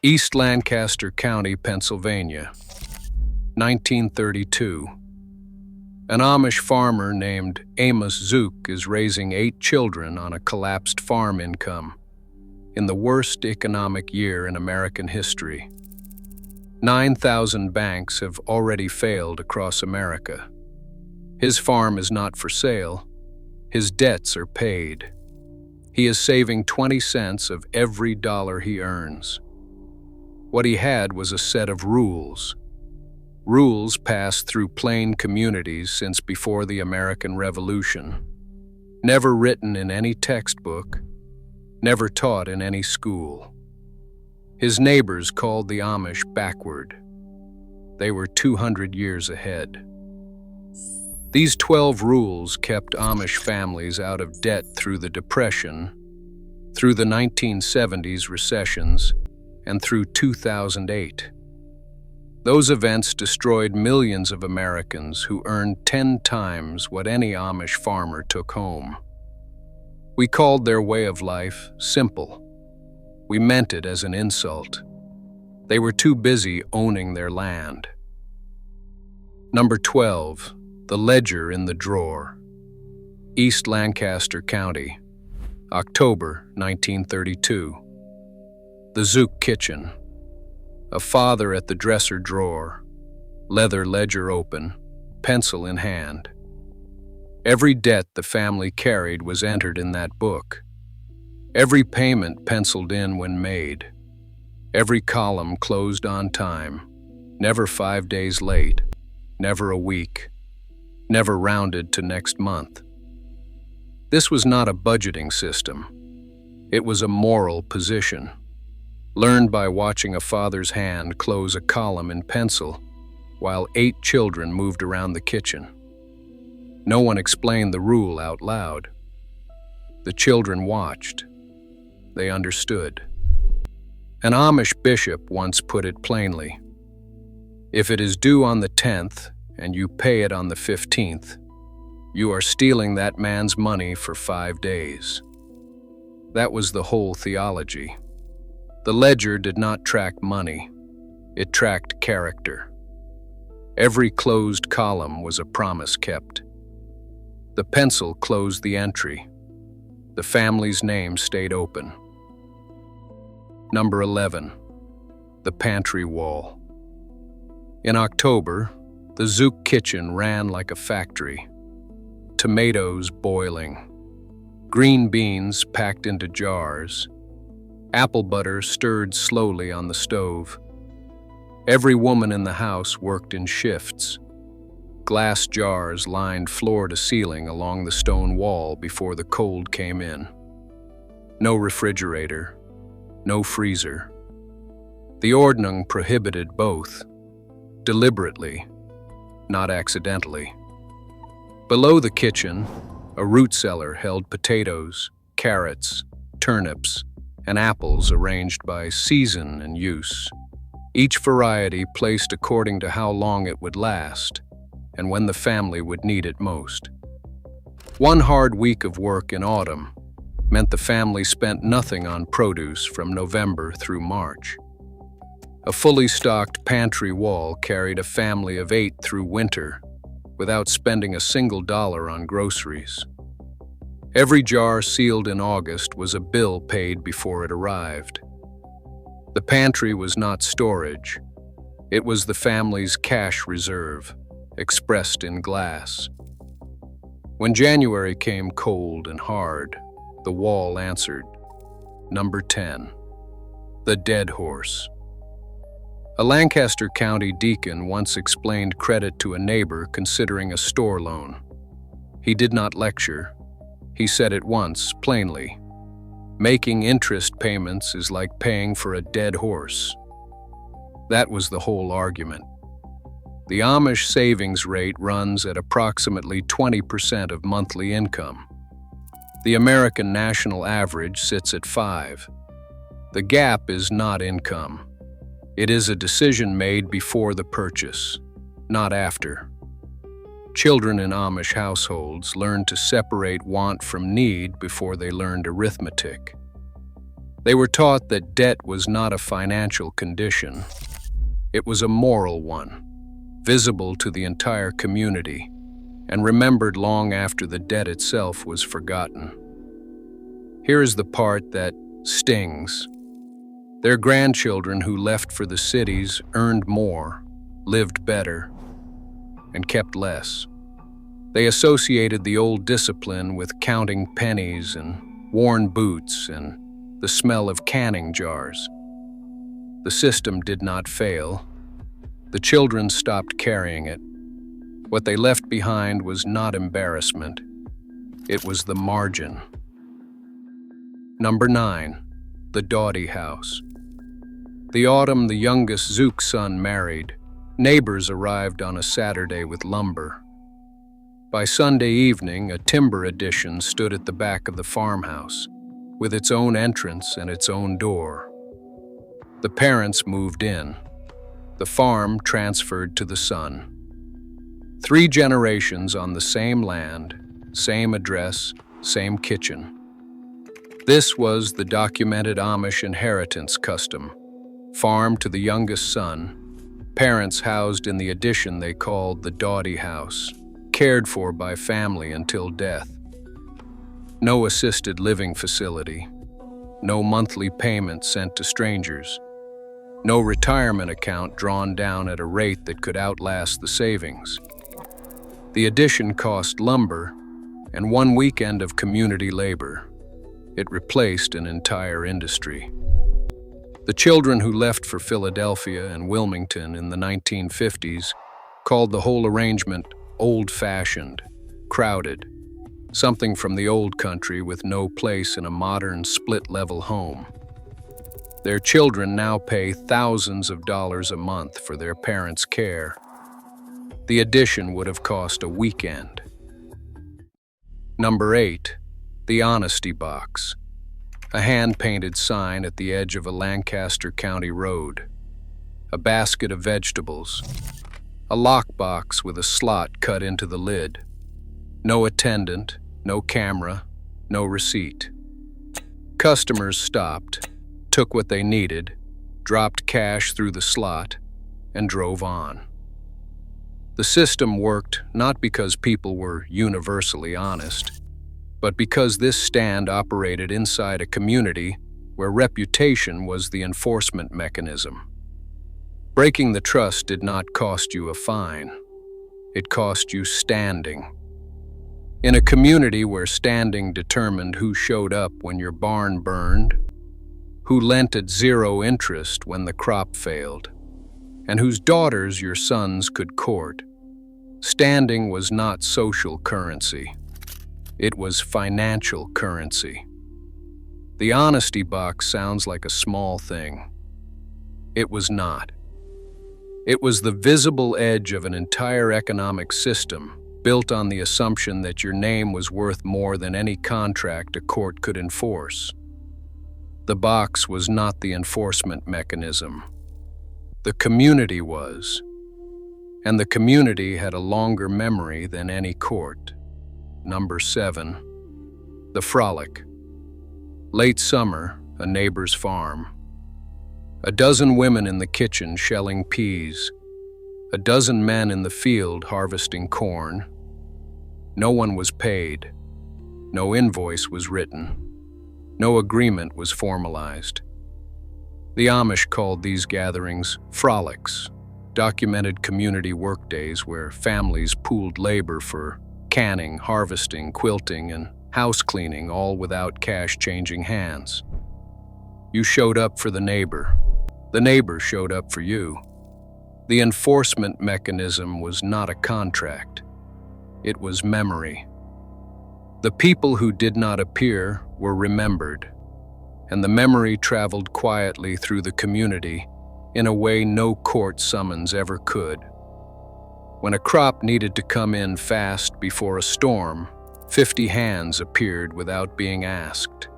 East Lancaster County, Pennsylvania, 1932. An Amish farmer named Amos Zook is raising 8 children on a collapsed farm income in the worst economic year in American history. 9,000 banks have already failed across America. His farm is not for sale. His debts are paid. He is saving 20 cents of every dollar he earns. What he had was a set of rules. Rules passed through plain communities since before the American Revolution. Never written in any textbook, never taught in any school. His neighbors called the Amish backward. They were 200 years ahead. These 12 rules kept Amish families out of debt through the Depression, through the 1970s recessions, and through 2008. Those events destroyed millions of Americans who earned 10 times what any Amish farmer took home. We called their way of life simple. We meant it as an insult. They were too busy owning their land. Number 12, the ledger in the drawer. East Lancaster County, October 1932. The Zook kitchen. A father at the dresser drawer, leather ledger open, pencil in hand. Every debt the family carried was entered in that book. Every payment penciled in when made. Every column closed on time, never 5 days late, never a week, never rounded to next month. This was not a budgeting system. It was a moral position, learned by watching a father's hand close a column in pencil while 8 children moved around the kitchen. No one explained the rule out loud. The children watched. They understood. An Amish bishop once put it plainly: if it is due on the 10th and you pay it on the 15th, you are stealing that man's money for 5 days. That was the whole theology. The ledger did not track money. It tracked character. Every closed column was a promise kept. The pencil closed the entry. The family's name stayed open. Number 11, the pantry wall. In October, the Zook kitchen ran like a factory. Tomatoes boiling, green beans packed into jars, apple butter stirred slowly on the stove. Every woman in the house worked in shifts. Glass jars lined floor to ceiling along the stone wall before the cold came in. No refrigerator, no freezer. The Ordnung prohibited both, deliberately, not accidentally. Below the kitchen, a root cellar held potatoes, carrots, turnips, and apples arranged by season and use. Each variety placed according to how long it would last and when the family would need it most. One hard week of work in autumn meant the family spent nothing on produce from November through March. A fully stocked pantry wall carried a family of 8 through winter without spending a single dollar on groceries. Every jar sealed in August was a bill paid before it arrived. The pantry was not storage. It was the family's cash reserve, expressed in glass. When January came cold and hard, the wall answered. Number 10, the dead horse. A Lancaster County deacon once explained credit to a neighbor considering a store loan. He did not lecture. He said it once, plainly: making interest payments is like paying for a dead horse. That was the whole argument. The Amish savings rate runs at approximately 20% of monthly income. The American national average sits at 5%. The gap is not income. It is a decision made before the purchase, not after. Children in Amish households learned to separate want from need before they learned arithmetic. They were taught that debt was not a financial condition. It was a moral one, visible to the entire community, and remembered long after the debt itself was forgotten. Here is the part that stings. Their grandchildren who left for the cities earned more, lived better, and kept less. They associated the old discipline with counting pennies and worn boots and the smell of canning jars. The system did not fail. The children stopped carrying it. What they left behind was not embarrassment. It was the margin. Number 9, the Doughty House. The autumn the youngest Zook's son married, neighbors arrived on a Saturday with lumber. By Sunday evening, a timber addition stood at the back of the farmhouse, with its own entrance and its own door. The parents moved in. The farm transferred to the son. 3 generations on the same land, same address, same kitchen. This was the documented Amish inheritance custom. Farm to the youngest son, parents housed in the addition they called the Doughty House, cared for by family until death. No assisted living facility, no monthly payment sent to strangers, no retirement account drawn down at a rate that could outlast the savings. The addition cost lumber and 1 weekend of community labor. It replaced an entire industry. The children who left for Philadelphia and Wilmington in the 1950s called the whole arrangement old-fashioned, crowded, something from the old country with no place in a modern split-level home. Their children now pay thousands of dollars a month for their parents' care. The addition would have cost a weekend. Number 8, the Honesty Box. A hand-painted sign at the edge of a Lancaster County road. A basket of vegetables. A lockbox with a slot cut into the lid. No attendant, no camera, no receipt. Customers stopped, took what they needed, dropped cash through the slot, and drove on. The system worked not because people were universally honest, but because this stand operated inside a community where reputation was the enforcement mechanism. Breaking the trust did not cost you a fine. It cost you standing. In a community where standing determined who showed up when your barn burned, who lent at 0 interest when the crop failed, and whose daughters your sons could court, standing was not social currency. It was financial currency. The honesty box sounds like a small thing. It was not. It was the visible edge of an entire economic system built on the assumption that your name was worth more than any contract a court could enforce. The box was not the enforcement mechanism. The community was. And the community had a longer memory than any court. Number 7, the Frolic. Late summer, a neighbor's farm. A dozen women in the kitchen shelling peas. A dozen men in the field harvesting corn. No one was paid. No invoice was written. No agreement was formalized. The Amish called these gatherings frolics, documented community workdays where families pooled labor for canning, harvesting, quilting, and house cleaning, all without cash changing hands. You showed up for the neighbor showed up for you. The enforcement mechanism was not a contract. It was memory. The people who did not appear were remembered, and the memory traveled quietly through the community in a way no court summons ever could. When a crop needed to come in fast before a storm, 50 hands appeared without being asked.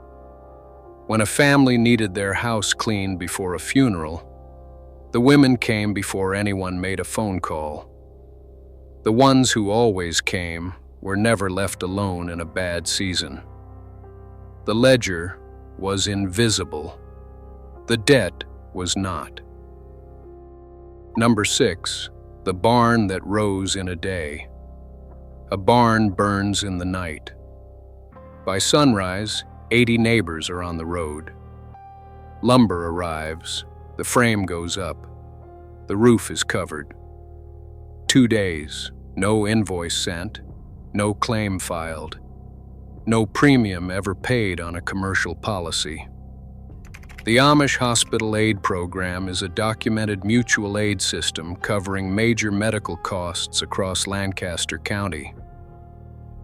When a family needed their house cleaned before a funeral, the women came before anyone made a phone call. The ones who always came were never left alone in a bad season. The ledger, was invisible. The debt was not. Number 6, the barn that rose in a day. A barn burns in the night. By sunrise, 80 neighbors are on the road. Lumber arrives, the frame goes up, the roof is covered. 2 days, no invoice sent, no claim filed, no premium ever paid on a commercial policy. The Amish Hospital Aid Program is a documented mutual aid system covering major medical costs across Lancaster County.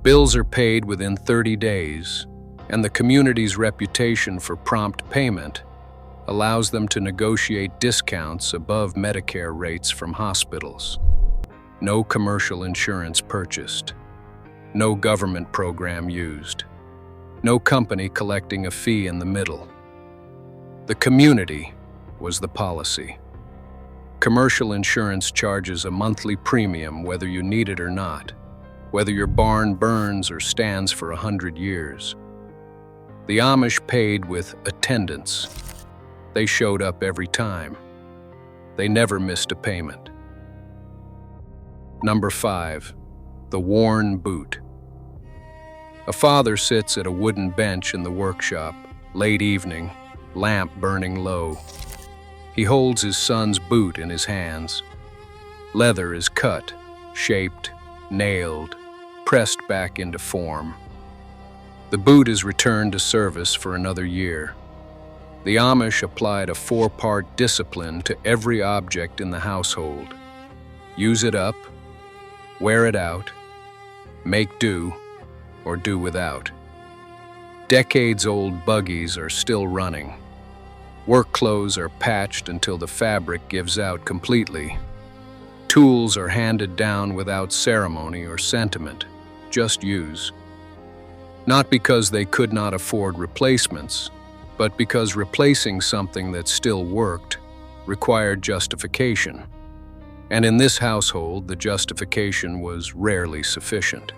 Bills are paid within 30 days, and the community's reputation for prompt payment allows them to negotiate discounts above Medicare rates from hospitals. No commercial insurance purchased. No government program used. No company collecting a fee in the middle. The community was the policy. Commercial insurance charges a monthly premium whether you need it or not, whether your barn burns or stands for 100 years. The Amish paid with attendance. They showed up every time. They never missed a payment. Number 5, the worn boot. A father sits at a wooden bench in the workshop, late evening, lamp burning low. He holds his son's boot in his hands. Leather is cut, shaped, nailed, pressed back into form. The boot is returned to service for another year. The Amish applied a 4-part discipline to every object in the household. Use it up, wear it out, make do, or do without. Decades-old buggies are still running. Work clothes are patched until the fabric gives out completely. Tools are handed down without ceremony or sentiment, just use. Not because they could not afford replacements, but because replacing something that still worked required justification. And in this household, the justification was rarely sufficient.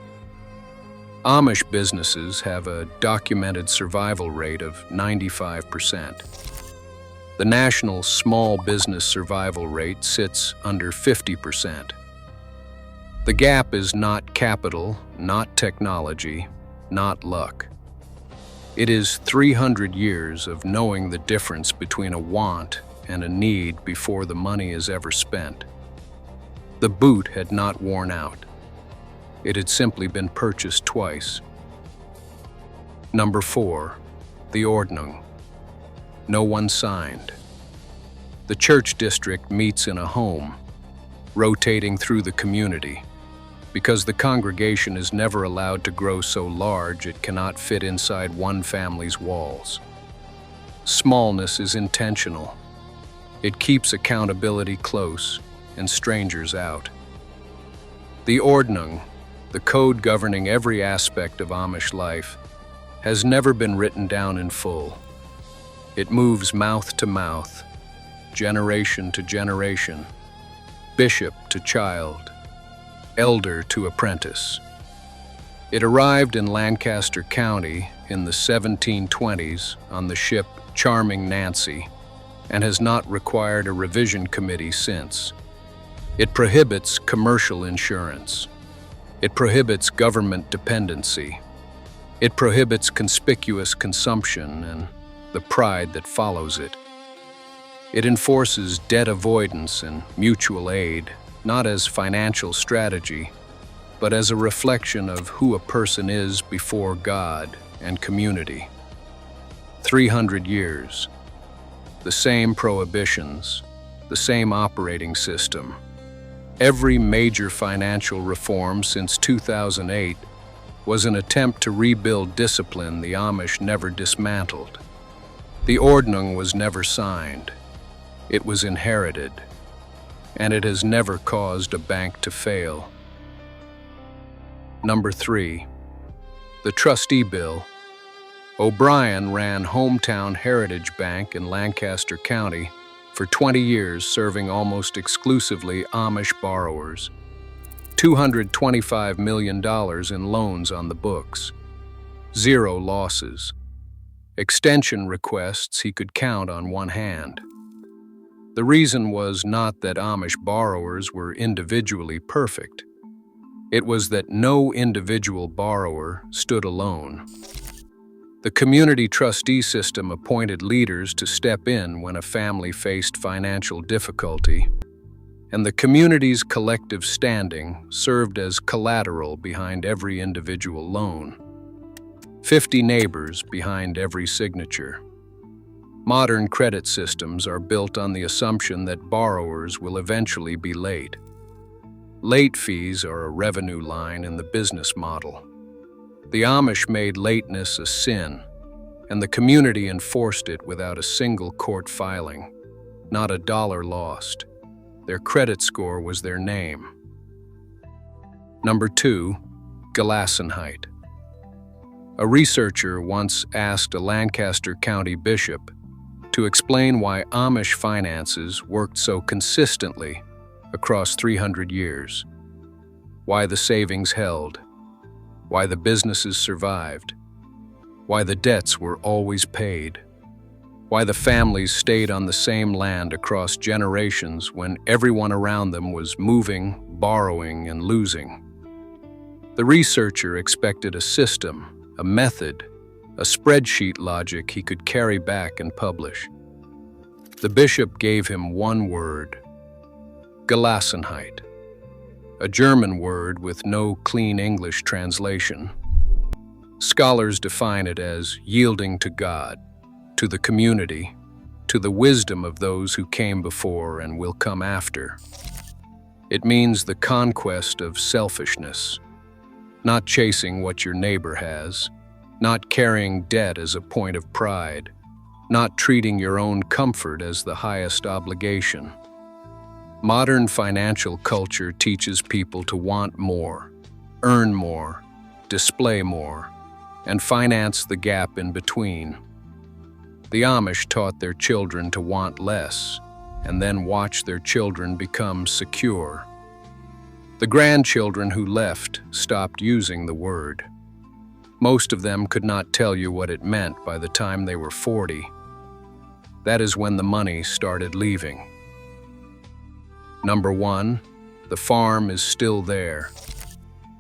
Amish businesses have a documented survival rate of 95%. The national small business survival rate sits under 50%. The gap is not capital, not technology, not luck. It is 300 years of knowing the difference between a want and a need before the money is ever spent. The boot had not worn out. It had simply been purchased twice. Number 4, the Ordnung. No one signed. The church district meets in a home, rotating through the community, because the congregation is never allowed to grow so large it cannot fit inside one family's walls. Smallness is intentional. It keeps accountability close and strangers out. The Ordnung, the code governing every aspect of Amish life, has never been written down in full. It moves mouth to mouth, generation to generation, bishop to child, elder to apprentice. It arrived in Lancaster County in the 1720s on the ship Charming Nancy and has not required a revision committee since. It prohibits commercial insurance. It prohibits government dependency. It prohibits conspicuous consumption and the pride that follows it. It enforces debt avoidance and mutual aid, not as financial strategy, but as a reflection of who a person is before God and community. 300 years, the same prohibitions, the same operating system. Every major financial reform since 2008 was an attempt to rebuild discipline the Amish never dismantled. The Ordnung was never signed. It was inherited, and it has never caused a bank to fail. Number 3, the trustee bill. O'Brien ran Hometown Heritage Bank in Lancaster County for 20 years, serving almost exclusively Amish borrowers. $225 million in loans on the books. 0 losses. extension requests he could count on one hand. The reason was not that Amish borrowers were individually perfect. It was that no individual borrower stood alone. The community trustee system appointed leaders to step in when a family faced financial difficulty, and the community's collective standing served as collateral behind every individual loan. 50 neighbors behind every signature. Modern credit systems are built on the assumption that borrowers will eventually be late. Late fees are a revenue line in the business model. The Amish made lateness a sin, and the community enforced it without a single court filing, not a dollar lost. Their credit score was their name. Number 2, Gelassenheit. A researcher once asked a Lancaster County bishop to explain why Amish finances worked so consistently across 300 years, why the savings held, why the businesses survived, why the debts were always paid, why the families stayed on the same land across generations when everyone around them was moving, borrowing, and losing. The researcher expected a system, a method, a spreadsheet logic he could carry back and publish. The bishop gave him one word: Gelassenheit, a German word with no clean English translation. Scholars define it as yielding to God, to the community, to the wisdom of those who came before and will come after. It means the conquest of selfishness, not chasing what your neighbor has, not carrying debt as a point of pride, not treating your own comfort as the highest obligation. Modern financial culture teaches people to want more, earn more, display more, and finance the gap in between. The Amish taught their children to want less, and then watch their children become secure. The grandchildren who left stopped using the word. Most of them could not tell you what it meant by the time they were 40. That is when the money started leaving. Number 1, the farm is still there.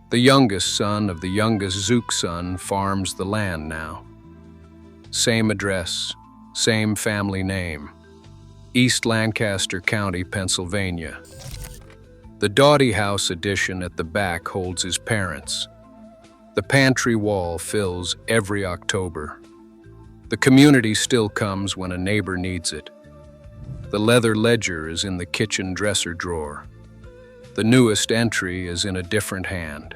The youngest son of the youngest Zook son farms the land now. Same address, same family name. East Lancaster County, Pennsylvania. The Doughty House addition at the back holds his parents. The pantry wall fills every October. The community still comes when a neighbor needs it. The leather ledger is in the kitchen dresser drawer. The newest entry is in a different hand.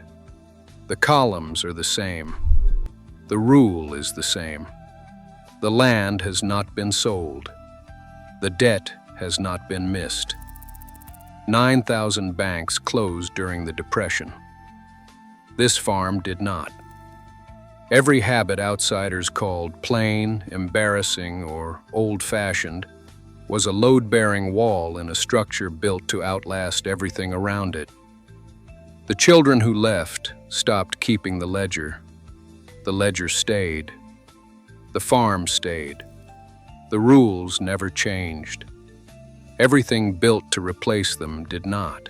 The columns are the same. The rule is the same. The land has not been sold. The debt has not been missed. 9,000 banks closed during the Depression. This farm did not. Every habit outsiders called plain, embarrassing, or old-fashioned was a load-bearing wall in a structure built to outlast everything around it. The children who left stopped keeping the ledger. The ledger stayed. The farm stayed. The rules never changed. Everything built to replace them did not.